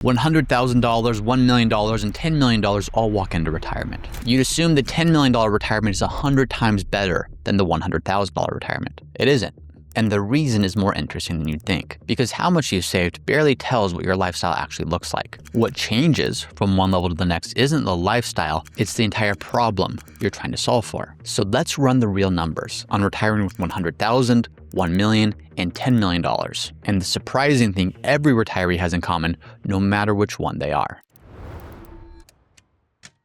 $100,000, $1 million, and $10 million all walk into retirement. You'd assume the $10 million retirement is 100 times better than the $100,000 retirement. It isn't. And the reason is more interesting than you'd think, because how much you've saved barely tells what your lifestyle actually looks like. What changes from one level to the next isn't the lifestyle, it's the entire problem you're trying to solve for. So let's run the real numbers on retiring with $100,000, $1 million, and $10 million. And the surprising thing every retiree has in common, no matter which one they are.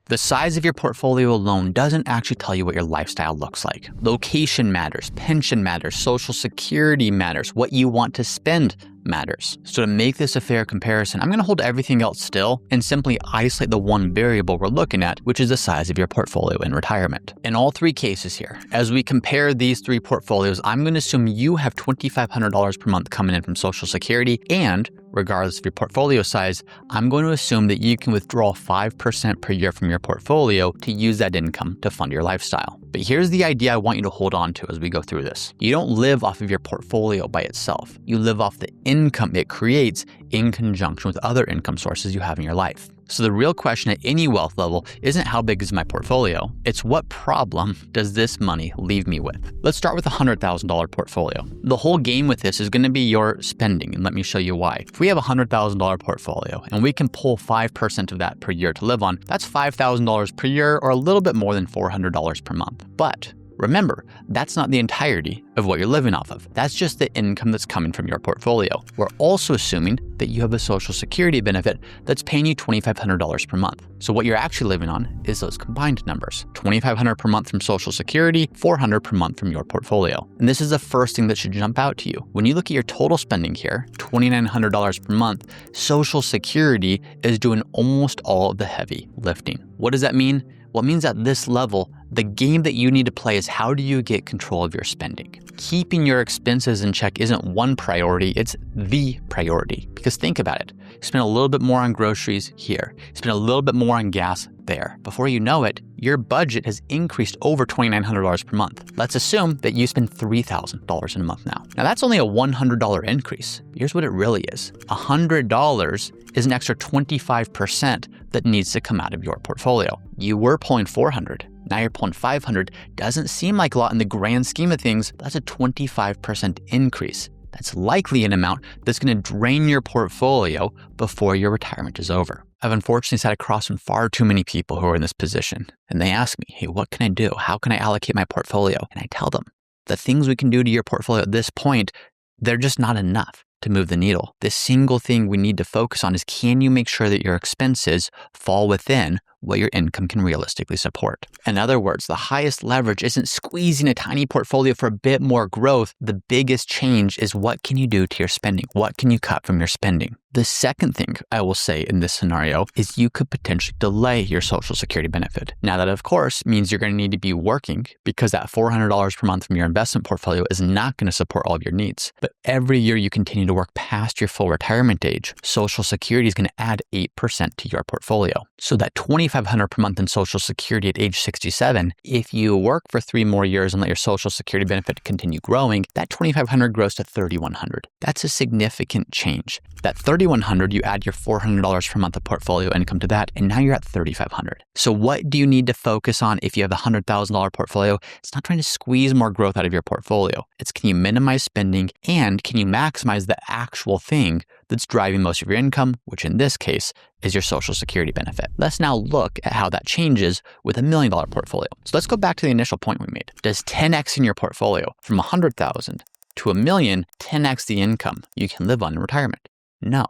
The size of your portfolio alone doesn't actually tell you what your lifestyle looks like. Location matters, pension matters, social security matters, what you want to spend matters. So to make this a fair comparison, I'm going to hold everything else still and simply isolate the one variable we're looking at, which is the size of your portfolio in retirement. In all three cases here, as we compare these three portfolios, I'm going to assume you have $2,500 per month coming in from Social Security, and regardless of your portfolio size, I'm going to assume that you can withdraw 5% per year from your portfolio to use that income to fund your lifestyle. But here's the idea I want you to hold on to as we go through this. You don't live off of your portfolio by itself. You live off the income it creates in conjunction with other income sources you have in your life. So the real question at any wealth level isn't how big is my portfolio, it's what problem does this money leave me with? Let's start with a $100,000 portfolio. The whole game with this is going to be your spending, and let me show you why. If we have a $100,000 portfolio and we can pull 5% of that per year to live on, that's $5,000 per year, or a little bit more than $400 per month. But remember, that's not the entirety of what you're living off of. That's just the income that's coming from your portfolio. We're also assuming that you have a Social Security benefit that's paying you $2,500 per month. So what you're actually living on is those combined numbers. $2,500 per month from Social Security, $400 per month from your portfolio. And this is the first thing that should jump out to you. When you look at your total spending here, $2,900 per month, Social Security is doing almost all of the heavy lifting. What does that mean? Well, it means at this level, the game that you need to play is how do you get control of your spending? Keeping your expenses in check isn't one priority, it's the priority. Because think about it. You spend a little bit more on groceries here. You spend a little bit more on gas there. Before you know it, your budget has increased over $2,900 per month. Let's assume that you spend $3,000 in a month now. Now that's only a $100 increase. Here's what it really is. $100 is an extra 25% that needs to come out of your portfolio. You were pulling $400. Now you're pulling $500. Doesn't seem like a lot in the grand scheme of things. That's a 25% increase. That's likely an amount that's going to drain your portfolio before your retirement is over. I've unfortunately sat across from far too many people who are in this position, and they ask me, hey, what can I do? How can I allocate my portfolio? And I tell them, the things we can do to your portfolio at this point, they're just not enough to move the needle. The single thing we need to focus on is, can you make sure that your expenses fall within what your income can realistically support? In other words, the highest leverage isn't squeezing a tiny portfolio for a bit more growth. The biggest change is, what can you do to your spending? What can you cut from your spending? The second thing I will say in this scenario is you could potentially delay your Social Security benefit. Now that, of course, means you're going to need to be working, because that $400 per month from your investment portfolio is not going to support all of your needs. But every year you continue to work past your full retirement age, Social Security is going to add 8% to your portfolio. So that $2,500 per month in Social Security at age 67, if you work for 3 more years and let your Social Security benefit continue growing, that $2,500 grows to $3,100. That's a significant change. That $3,100, you add your $400 per month of portfolio income to that, and now you're at $3,500. So what do you need to focus on if you have a $100,000 portfolio? It's not trying to squeeze more growth out of your portfolio. It's, can you minimize spending, and can you maximize the actual thing that's driving most of your income, which in this case is your Social Security benefit. Let's now look at how that changes with a $1 million portfolio. So let's go back to the initial point we made. Does 10x in your portfolio from $100,000 to $1 million 10x the income you can live on in retirement? No.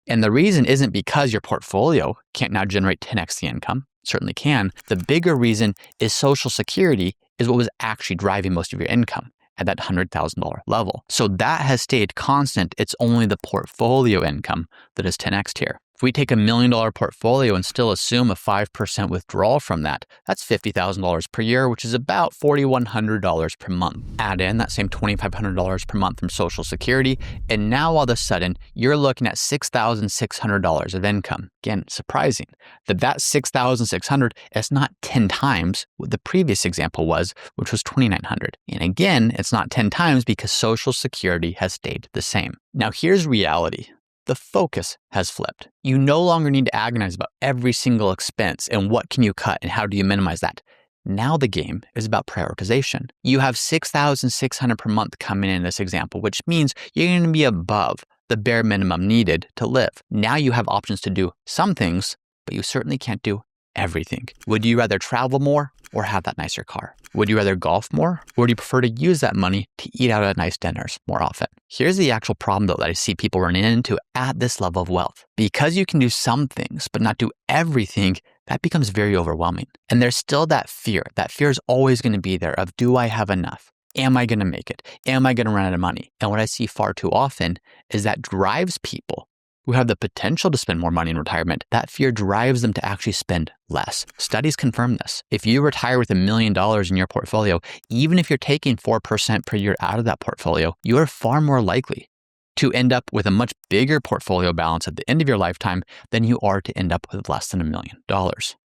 And the reason isn't because your portfolio can't now generate 10x the income. It certainly can. The bigger reason is Social Security is what was actually driving most of your income at that $100,000 level. So that has stayed constant. It's only the portfolio income that is 10x'd here. If we take a $1 million portfolio and still assume a 5% withdrawal from that, that's $50,000 per year, which is about $4,100 per month. Add in that same $2,500 per month from Social Security, and now all of a sudden, you're looking at $6,600 of income. Again, surprising that $6,600 is not 10 times what the previous example was, which was $2,900. And again, it's not 10 times because Social Security has stayed the same. Now here's reality. The focus has flipped. You no longer need to agonize about every single expense and what can you cut and how do you minimize that. Now the game is about prioritization. You have $6,600 per month coming in this example, which means you're going to be above the bare minimum needed to live. Now you have options to do some things, but you certainly can't do everything. Would you rather travel more or have that nicer car? Would you rather golf more, or do you prefer to use that money to eat out at nice dinners more often? Here's the actual problem though that I see people running into at this level of wealth. Because you can do some things, but not do everything, that becomes very overwhelming. And there's still that fear. That fear is always going to be there of, do I have enough? Am I going to make it? Am I going to run out of money? And what I see far too often is that drives people who have the potential to spend more money in retirement. That fear drives them to actually spend less. Studies confirm this. If you retire with $1 million in your portfolio, even if you're taking 4% per year out of that portfolio, you are far more likely to end up with a much bigger portfolio balance at the end of your lifetime than you are to end up with less than $1 million.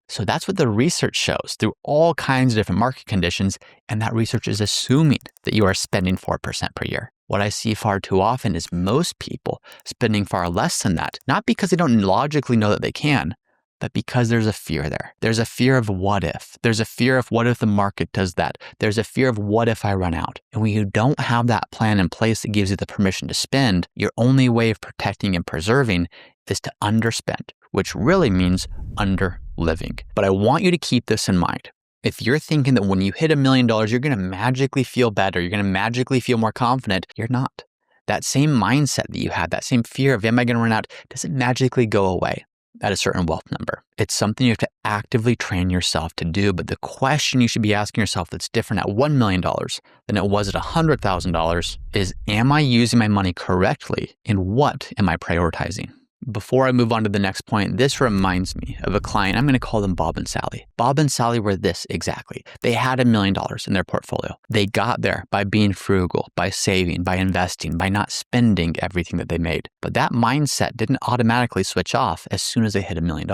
So that's what the research shows through all kinds of different market conditions. And that research is assuming that you are spending 4% per year. What I see far too often is most people spending far less than that, not because they don't logically know that they can, but because there's a fear there. There's a fear of what if. There's a fear of what if the market does that. There's a fear of what if I run out. And when you don't have that plan in place that gives you the permission to spend, your only way of protecting and preserving is to underspend, which really means under living. But I want you to keep this in mind. If you're thinking that when you hit $1 million, you're going to magically feel better, you're going to magically feel more confident, you're not. That same mindset that you had, that same fear of, am I going to run out, doesn't magically go away at a certain wealth number. It's something you have to actively train yourself to do. But the question you should be asking yourself that's different at $1 million than it was at $100,000 is, am I using my money correctly? And what am I prioritizing? Before I move on to the next point, this reminds me of a client. I'm going to call them Bob and Sally. Bob and Sally were this exactly. They had $1 million in their portfolio. They got there by being frugal, by saving, by investing, by not spending everything that they made. But that mindset didn't automatically switch off as soon as they hit $1 million.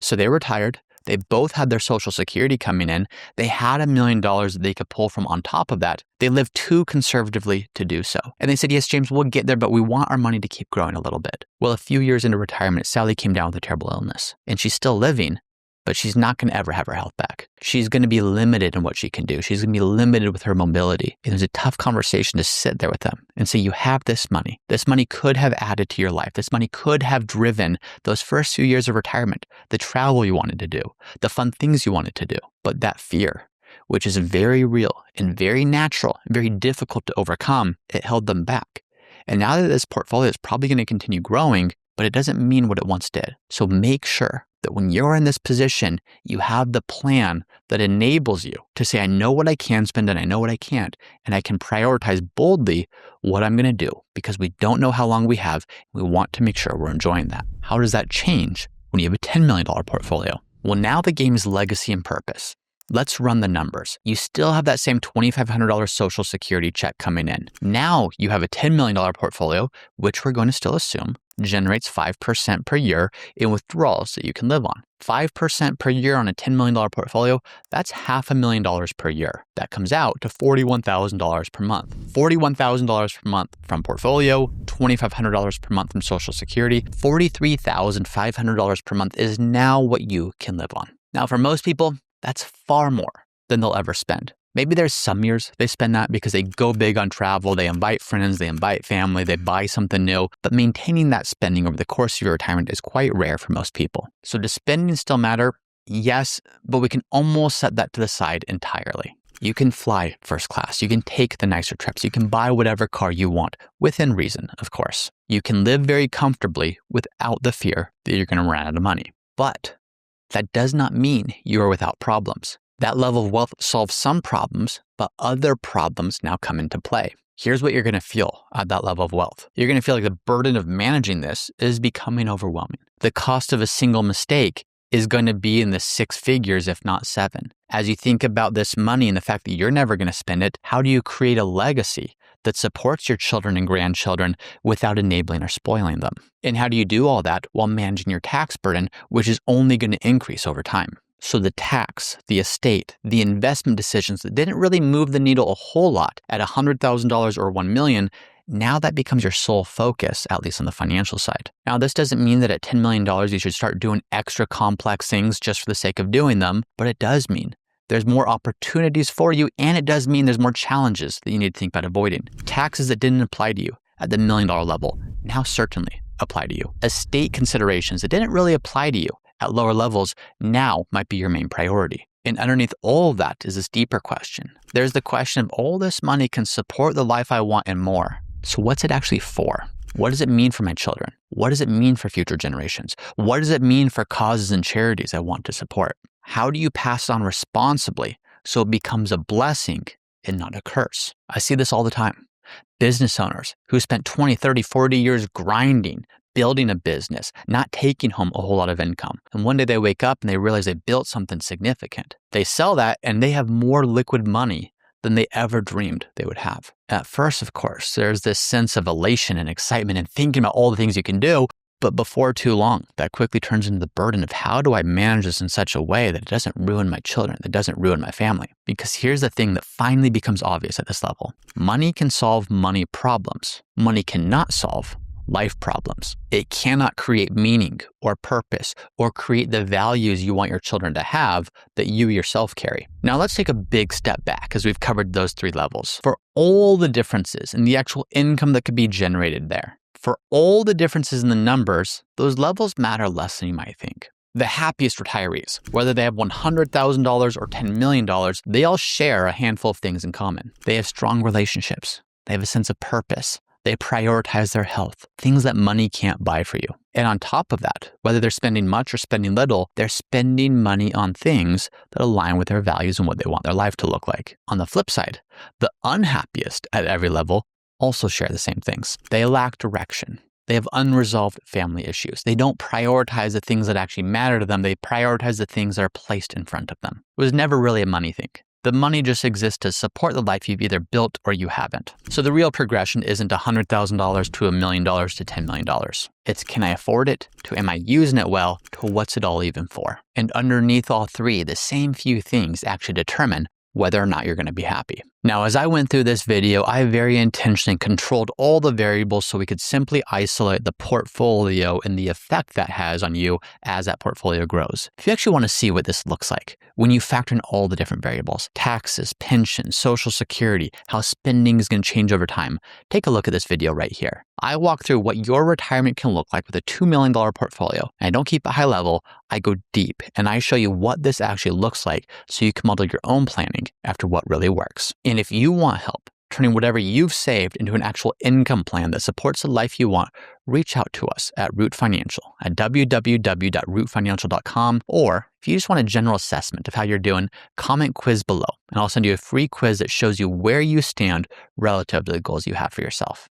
So they retired. They both had their Social Security coming in. They had $1 million that they could pull from on top of that. They lived too conservatively to do so. And they said, yes, James, we'll get there, but we want our money to keep growing a little bit. Well, a few years into retirement, Sally came down with a terrible illness. And she's still living, but she's not going to ever have her health back. She's going to be limited in what she can do. She's going to be limited with her mobility. And it was a tough conversation to sit there with them and say, you have this money. This money could have added to your life. This money could have driven those first few years of retirement, the travel you wanted to do, the fun things you wanted to do. But that fear, which is very real and very natural and very difficult to overcome, it held them back. And now that this portfolio is probably going to continue growing, but it doesn't mean what it once did. So make sure that when you're in this position, you have the plan that enables you to say, I know what I can spend and I know what I can't, and I can prioritize boldly what I'm going to do because we don't know how long we have. We want to make sure we're enjoying that. How does that change when you have a $10 million portfolio? Well, now the game is legacy and purpose. Let's run the numbers. You still have that same $2,500 Social Security check coming in. Now you have a $10 million portfolio, which we're going to still assume generates 5% per year in withdrawals that you can live on. 5% per year on a $10 million portfolio, that's $500,000 per year. That comes out to $41,000 per month. $41,000 per month from portfolio, $2,500 per month from Social Security, $43,500 per month is now what you can live on. Now, for most people, that's far more than they'll ever spend. Maybe there's some years they spend that because they go big on travel, they invite friends, they invite family, they buy something new. But maintaining that spending over the course of your retirement is quite rare for most people. So does spending still matter? Yes, but we can almost set that to the side entirely. You can fly first class. You can take the nicer trips. You can buy whatever car you want, within reason, of course. You can live very comfortably without the fear that you're going to run out of money. But that does not mean you are without problems. That level of wealth solves some problems, but other problems now come into play. Here's what you're going to feel at that level of wealth. You're going to feel like the burden of managing this is becoming overwhelming. The cost of a single mistake is going to be in the 6 figures, if not 7. As you think about this money and the fact that you're never going to spend it, how do you create a legacy that supports your children and grandchildren without enabling or spoiling them? And how do you do all that while managing your tax burden, which is only going to increase over time? So the tax, the estate, the investment decisions that didn't really move the needle a whole lot at $100,000 or $1 million Now that becomes your sole focus, at least on the financial side. Now, this doesn't mean that at $10 million, you should start doing extra complex things just for the sake of doing them, but it does mean there's more opportunities for you, and it does mean there's more challenges that you need to think about avoiding. Taxes that didn't apply to you at the $1 million level now certainly apply to you. Estate considerations that didn't really apply to you at lower levels now might be your main priority. And underneath all of that is this deeper question. There's the question of all this money can support the life I want and more. So what's it actually for? What does it mean for my children? What does it mean for future generations? What does it mean for causes and charities I want to support? How do you pass it on responsibly so it becomes a blessing and not a curse? I see this all the time. Business owners who spent 20, 30, 40 years grinding, building a business, not taking home a whole lot of income. And one day they wake up and they realize they built something significant. They sell that and they have more liquid money than they ever dreamed they would have. At first, of course, there's this sense of elation and excitement and thinking about all the things you can do. But before too long, that quickly turns into the burden of how do I manage this in such a way that it doesn't ruin my children, that doesn't ruin my family? Because here's the thing that finally becomes obvious at this level. Money can solve money problems. Money cannot solve life problems. It cannot create meaning or purpose or create the values you want your children to have that you yourself carry. Now let's take a big step back as we've covered those three levels. For all the differences in the actual income that could be generated there, for all the differences in the numbers, those levels matter less than you might think. The happiest retirees, whether they have $100,000 or $10 million, they all share a handful of things in common. They have strong relationships. They have a sense of purpose. They prioritize their health, things that money can't buy for you. And on top of that, whether they're spending much or spending little, they're spending money on things that align with their values and what they want their life to look like. On the flip side, the unhappiest at every level also share the same things. They lack direction. They have unresolved family issues. They don't prioritize the things that actually matter to them. They prioritize the things that are placed in front of them. It was never really a money thing. The money just exists to support the life you've either built or you haven't. So the real progression isn't $100,000 to $1 million to $10 million. It's can I afford it, to am I using it well, to what's it all even for? And underneath all three, the same few things actually determine whether or not you're going to be happy. Now, as I went through this video, I very intentionally controlled all the variables so we could simply isolate the portfolio and the effect that has on you as that portfolio grows. If you actually want to see what this looks like, when you factor in all the different variables, taxes, pensions, social security, how spending is going to change over time, take a look at this video right here. I walk through what your retirement can look like with a $2 million portfolio. And I don't keep it high level, I go deep and I show you what this actually looks like so you can model your own planning after what really works. And if you want help turning whatever you've saved into an actual income plan that supports the life you want, reach out to us at Root Financial at www.rootfinancial.com. Or if you just want a general assessment of how you're doing, comment quiz below and I'll send you a free quiz that shows you where you stand relative to the goals you have for yourself.